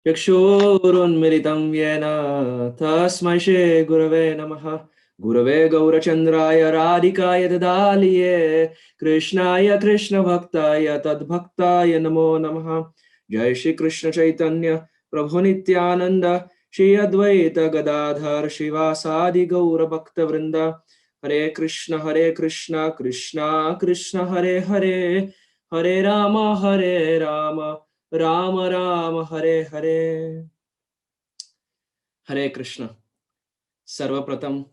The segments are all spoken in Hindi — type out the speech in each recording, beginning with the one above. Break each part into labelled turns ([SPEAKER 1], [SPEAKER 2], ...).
[SPEAKER 1] चक्षुरुन्मिलितं येन तस्मै श्री गुरवे नमः। गुरवे गौरचन्द्राय राधिकाय ददालिये कृष्णाय कृष्णभक्ताय तद्भक्ताय नमो नमः। जय श्री कृष्ण चैतन्य प्रभु नित्यानंद श्री अद्वैत गदाधर शिवासादि गौर भक्त वृंद। हरे कृष्ण कृष्ण कृष्ण हरे हरे, हरे राम राम राम हरे हरे। हरे कृष्ण। सर्वप्रथम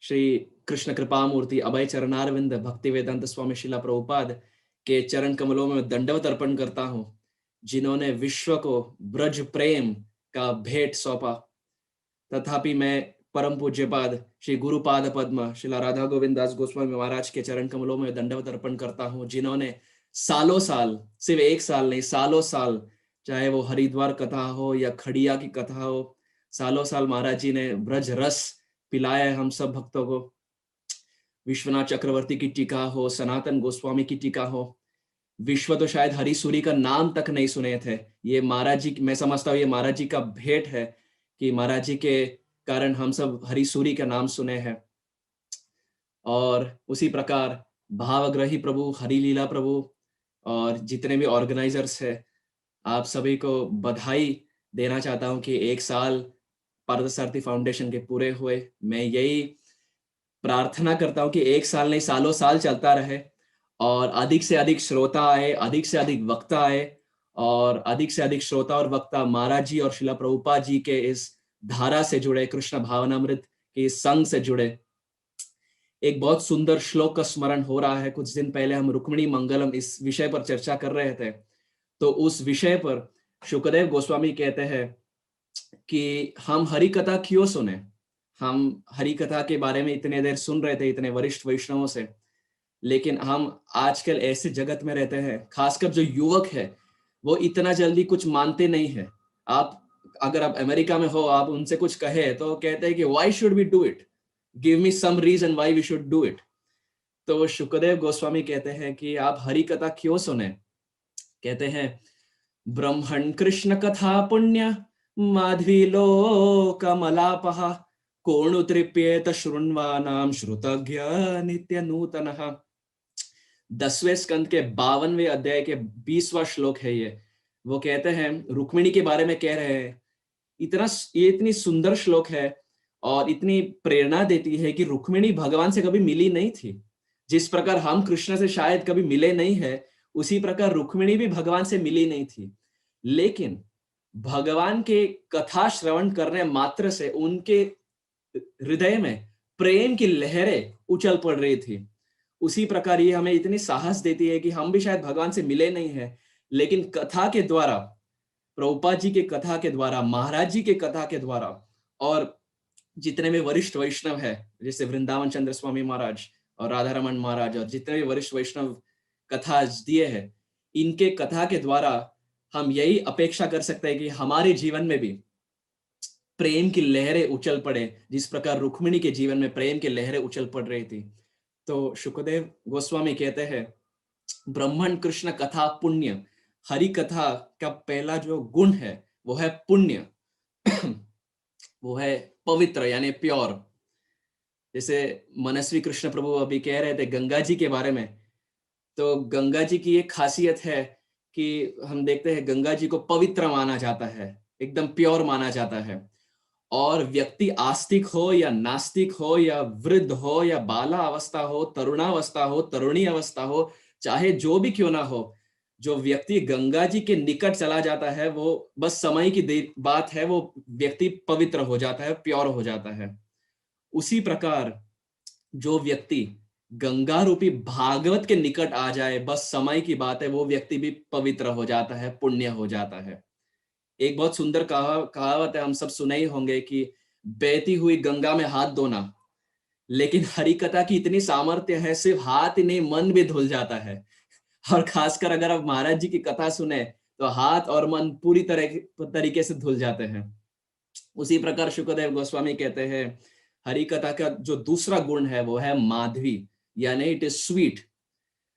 [SPEAKER 1] श्री कृष्ण कृपा मूर्ति अभय चरणारविंद भक्ति वेदांत स्वामी शिला प्रभुपाद के चरण कमलों में दंडवत अर्पण करता हूं, जिन्होंने विश्व को ब्रज प्रेम का भेंट सौंपा। तथापि मैं परम पूज्यपाद श्री गुरुपाद पद्म शिला राधा गोविंद दास गोस्वामी महाराज के चरण कमलों में दंडवत अर्पण करता हूं, जिन्होंने सालों साल, सिर्फ एक साल नहीं, सालों साल, चाहे वो हरिद्वार कथा हो या खड़िया की कथा हो, सालों साल महाराज जी ने ब्रज रस पिलाया है हम सब भक्तों को। विश्वनाथ चक्रवर्ती की टीका हो, सनातन गोस्वामी की टीका हो, विश्व तो शायद हरिसूरी का नाम तक नहीं सुने थे। ये महाराज जी, मैं समझता हूँ ये महाराज जी का भेंट है कि महाराज जी के कारण हम सब हरिसूरी का नाम सुने हैं। और उसी प्रकार भावग्रही प्रभु, हरिलीला प्रभु और जितने भी ऑर्गेनाइजर्स हैं, आप सभी को बधाई देना चाहता हूं कि एक साल पार्थसारथी फाउंडेशन के पूरे हुए। मैं यही प्रार्थना करता हूं कि एक साल नहीं, सालों साल चलता रहे और अधिक से अधिक श्रोता आए, अधिक से अधिक वक्ता आए और अधिक से अधिक श्रोता और वक्ता महाराज जी और शिला प्रभुपाद जी के इस धारा से जुड़े, कृष्ण भावनामृत के इस संघ से जुड़े। एक बहुत सुंदर श्लोक का स्मरण हो रहा है। कुछ दिन पहले हम रुक्मिणी मंगलम इस विषय पर चर्चा कर रहे थे, तो उस विषय पर शुकदेव गोस्वामी कहते हैं कि हम हरि कथा क्यों सुने। हम हरि कथा के बारे में इतने देर सुन रहे थे इतने वरिष्ठ वैष्णवों से, लेकिन हम आजकल ऐसे जगत में रहते हैं, खासकर जो युवक है वो इतना जल्दी कुछ मानते नहीं है। आप अगर आप अमेरिका में हो, आप उनसे कुछ कहे तो कहते हैं कि why should we do it, give me some reason why we should do it. तो शुकदेव गोस्वामी कहते हैं कि आप हरि कथा क्यों सुने। कहते हैं, ब्रह्मण कृष्ण कथा पुण्य माध्वी लोकमलापः कोणुतृप्येत शृण्वानां श्रुतज्ञ नित्य नूतनः। 10वें स्कंद के 52वें अध्याय के 20वां श्लोक है ये। वो कहते हैं, रुक्मिणी के बारे में कह रहे हैं, ये इतनी सुंदर श्लोक है और इतनी प्रेरणा देती है कि रुक्मिणी भगवान से कभी मिली नहीं थी। जिस प्रकार हम कृष्ण से शायद कभी मिले नहीं है, उसी प्रकार रुक्मिणी भी भगवान से मिली नहीं थी। लेकिन भगवान के कथा श्रवण करने मात्र से उनके हृदय में प्रेम की लहरें उछल पड़ रही थी। उसी प्रकार ये हमें इतनी साहस देती है कि हम भी शायद भगवान से मिले नहीं है, लेकिन कथा के द्वारा, प्रभुपाद जी के कथा के द्वारा, महाराज जी के कथा के द्वारा और जितने भी वरिष्ठ वैष्णव है, जैसे वृंदावन चंद्र स्वामी महाराज और राधा रमन महाराज और जितने भी वरिष्ठ वैष्णव कथा दिए हैं, इनके कथा के द्वारा हम यही अपेक्षा कर सकते हैं कि हमारे जीवन में भी प्रेम की लहरें उछल पड़े, जिस प्रकार रुक्मिणी के जीवन में प्रेम की लहरें उछल पड़ रही थी। तो शुकदेव गोस्वामी कहते हैं, ब्रह्मण कृष्ण कथा पुण्य, हरि कथा का पहला जो गुण है वो है पुण्य। वो है पवित्र, यानी प्योर। जैसे मनस्वी कृष्ण प्रभु अभी कह रहे थे गंगा जी के बारे में, तो गंगा जी की एक खासियत है कि हम देखते हैं गंगा जी को पवित्र माना जाता है, एकदम प्योर माना जाता है। और व्यक्ति आस्तिक हो या नास्तिक हो या वृद्ध हो या बाला अवस्था हो, तरुणावस्था हो, तरुणी अवस्था हो, चाहे जो भी क्यों ना हो, जो व्यक्ति गंगा जी के निकट चला जाता है वो बस समय की बात है, वो व्यक्ति पवित्र हो जाता है, प्योर हो जाता है। उसी प्रकार जो व्यक्ति गंगा रूपी भागवत के निकट आ जाए, बस समय की बात है, वो व्यक्ति भी पवित्र हो जाता है, पुण्य हो जाता है। एक बहुत सुंदर कहावत है, हम सब सुने ही होंगे कि बहती हुई गंगा में हाथ धोना, लेकिन हरि कथा की इतनी सामर्थ्य है, सिर्फ हाथ ही नहीं मन भी धुल जाता है। और खासकर अगर आप महाराज जी की कथा सुने तो हाथ और मन पूरी तरीके से धुल जाते हैं। उसी प्रकार शुकदेव गोस्वामी कहते हैं, हरि कथा का जो दूसरा गुण है वो है माधवी, यानी इट इज स्वीट।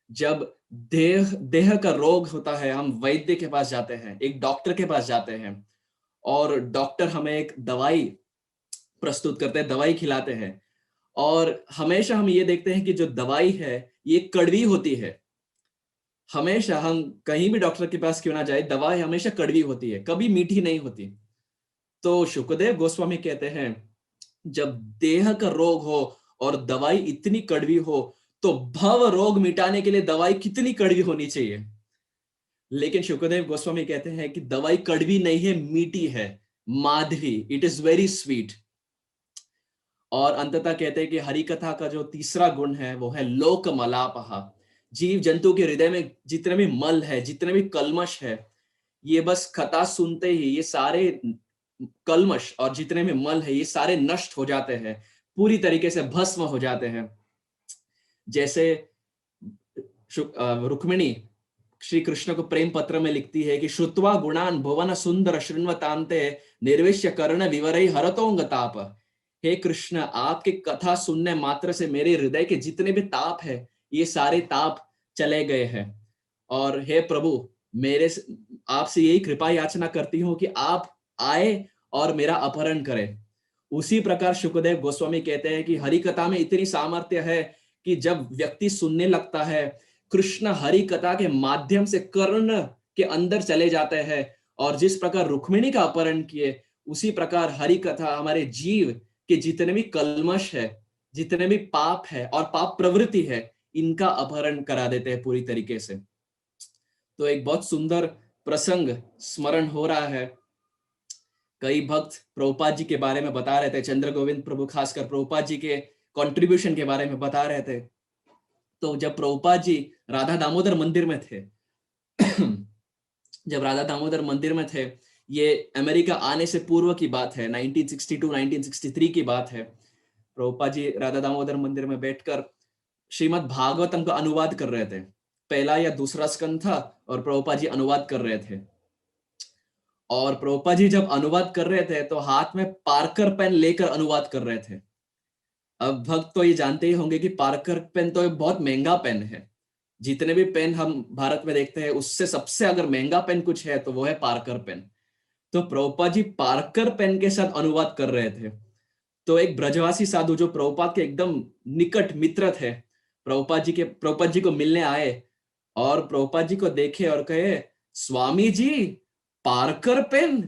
[SPEAKER 1] जब देह देह का रोग होता है, हम वैद्य के पास जाते हैं, एक डॉक्टर के पास जाते हैं और डॉक्टर हमें एक दवाई प्रस्तुत करते हैं, दवाई खिलाते हैं, और हमेशा हम ये देखते हैं कि जो दवाई है ये कड़वी होती है। हमेशा हम कहीं भी डॉक्टर के पास क्यों ना जाए, दवाई हमेशा कड़वी होती है, कभी मीठी नहीं होती। तो शुकदेव गोस्वामी कहते हैं, जब देह का रोग हो और दवाई इतनी कड़वी हो, तो भव रोग मिटाने के लिए दवाई कितनी कड़वी होनी चाहिए। लेकिन शुकदेव गोस्वामी कहते हैं कि दवाई कड़वी नहीं है, मीठी है, Madhavi, it is very sweet. और अंततः कहते हैं कि हरि कथा का जो तीसरा गुण है वो है लोक मलापहा। जीव जंतु के हृदय में जितने भी मल है, जितने भी कल्मश है, ये बस कथा सुनते ही ये सारे कल्मश और जितने भी मल है ये सारे नष्ट हो जाते हैं, पूरी तरीके से भस्म हो जाते हैं। जैसे रुक्मिणी श्री कृष्ण को प्रेम पत्र में लिखती है कि श्रुत्वा गुणान भुवन सुंदर शृण्वतान्ते निर्विश्य कर्ण विवरै हरतोंग ताप। हे कृष्ण, आपकी कथा सुनने मात्र से मेरे हृदय के जितने भी ताप है ये सारे ताप चले गए हैं। और हे प्रभु, मेरे आपसे यही कृपा याचना करती हूँ कि आप आए और मेरा अपहरण करें। उसी प्रकार शुकदेव गोस्वामी कहते हैं कि हरि कथा में इतनी सामर्थ्य है कि जब व्यक्ति सुनने लगता है, कृष्ण हरि कथा के माध्यम से कर्ण के अंदर चले जाते हैं, और जिस प्रकार रुक्मिणी का अपहरण किए, उसी प्रकार हरि कथा हमारे जीव के जितने भी कल्मश है, जितने भी पाप है और पाप प्रवृत्ति है, इनका अपहरण करा देते हैं पूरी तरीके से। तो एक बहुत सुंदर प्रसंग स्मरण हो रहा है। कई भक्त प्रभुपाद जी के बारे में बता रहे थे, चंद्र गोविंद प्रभु खासकर प्रभुपाद जी के कंट्रीब्यूशन के बारे में बता रहे थे। तो जब प्रभुपाद जी राधा दामोदर मंदिर में थे जब राधा दामोदर मंदिर में थे, ये अमेरिका आने से पूर्व की बात है, 1962-1963 की बात है। प्रभुपाद जी राधा दामोदर मंदिर में बैठकर श्रीमद् भागवतम का अनुवाद कर रहे थे। पहला या दूसरा स्कंद था और प्रभुपाद जी अनुवाद कर रहे थे। और प्रभुपाद जी जब अनुवाद कर रहे थे तो हाथ में पार्कर पेन लेकर अनुवाद कर रहे थे। अब भक्त तो ये जानते ही होंगे कि पार्कर पेन तो एक बहुत महंगा पेन है। जितने भी पेन हम भारत में देखते हैं उससे सबसे अगर महंगा पेन कुछ है तो वो है पार्कर पेन। तो प्रभुपाद जी पार्कर पेन के साथ अनुवाद कर रहे थे। तो एक ब्रजवासी साधु जो प्रभुपाद के एकदम निकट मित्र थे, प्रभुपाद जी को मिलने आए और प्रभुपाद जी को देखे और कहे, स्वामी जी, पार्कर पेन?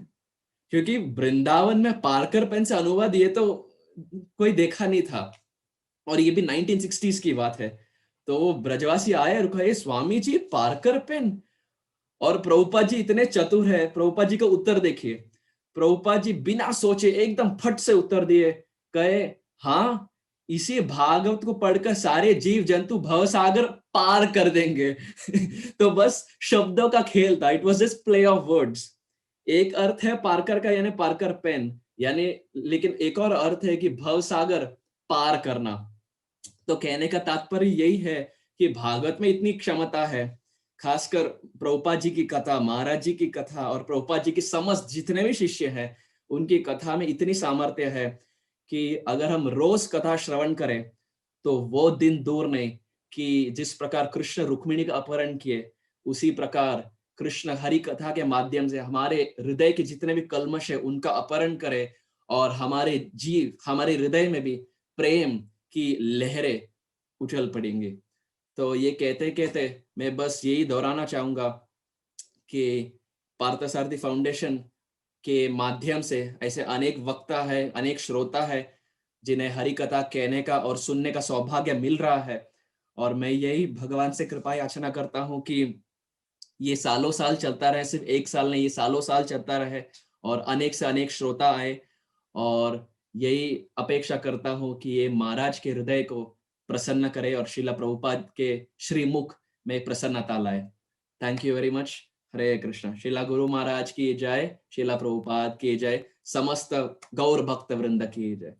[SPEAKER 1] क्योंकि वृंदावन में पार्कर पेन से अनुवाद ये तो कोई देखा नहीं था, और ये भी 1960s की बात है। तो वो ब्रजवासी आए और कहे, स्वामी जी, पार्कर पेन? और प्रभुपाद जी इतने चतुर है, प्रभुपाद जी का उत्तर देखिए। प्रभुपाद जी बिना सोचे एकदम फट से उत्तर दिए, कहे, हाँ, इसी भागवत को पढ़कर सारे जीव जंतु भवसागर पार कर देंगे। तो बस शब्दों का खेल था, it was just play of words. एक अर्थ है पार्कर का यानी पार्कर पेन यानी, लेकिन एक और अर्थ है कि भवसागर पार करना। तो कहने का तात्पर्य यही है कि भागवत में इतनी क्षमता है, खासकर प्रभुपाद जी की कथा, महाराज जी की कथा और प्रभुपाद जी की समस्त जितने भी शिष्य हैं उनकी कथा में इतनी सामर्थ्य है कि अगर हम रोज कथा श्रवण करें तो वो दिन दूर नहीं कि जिस प्रकार कृष्ण रुक्मिणी का अपहरण किए, उसी प्रकार कृष्ण हरि कथा के माध्यम से हमारे हृदय के जितने भी कल्मश है उनका अपहरण करे, और हमारे हृदय में भी प्रेम की लहरें उछल पड़ेंगी। तो ये कहते कहते मैं बस यही दोहराना चाहूंगा कि पार्थसारथी फाउंडेशन के माध्यम से ऐसे अनेक वक्ता है, अनेक श्रोता है जिन्हें हरि कथा कहने का और सुनने का सौभाग्य मिल रहा है। और मैं यही भगवान से कृपा याचना करता हूँ कि ये सालों साल चलता रहे, सिर्फ एक साल नहीं, ये सालों साल चलता रहे और अनेक से अनेक श्रोता आए। और यही अपेक्षा करता हूँ कि ये महाराज के हृदय को प्रसन्न करे और श्रीला प्रभुपाद के श्रीमुख में प्रसन्नता लाए। Thank you very much. Hare Krishna. Srila Guru Maharaj की जय, श्रीला प्रभुपाद की जय, समस्त गौर भक्त वृंद की जय।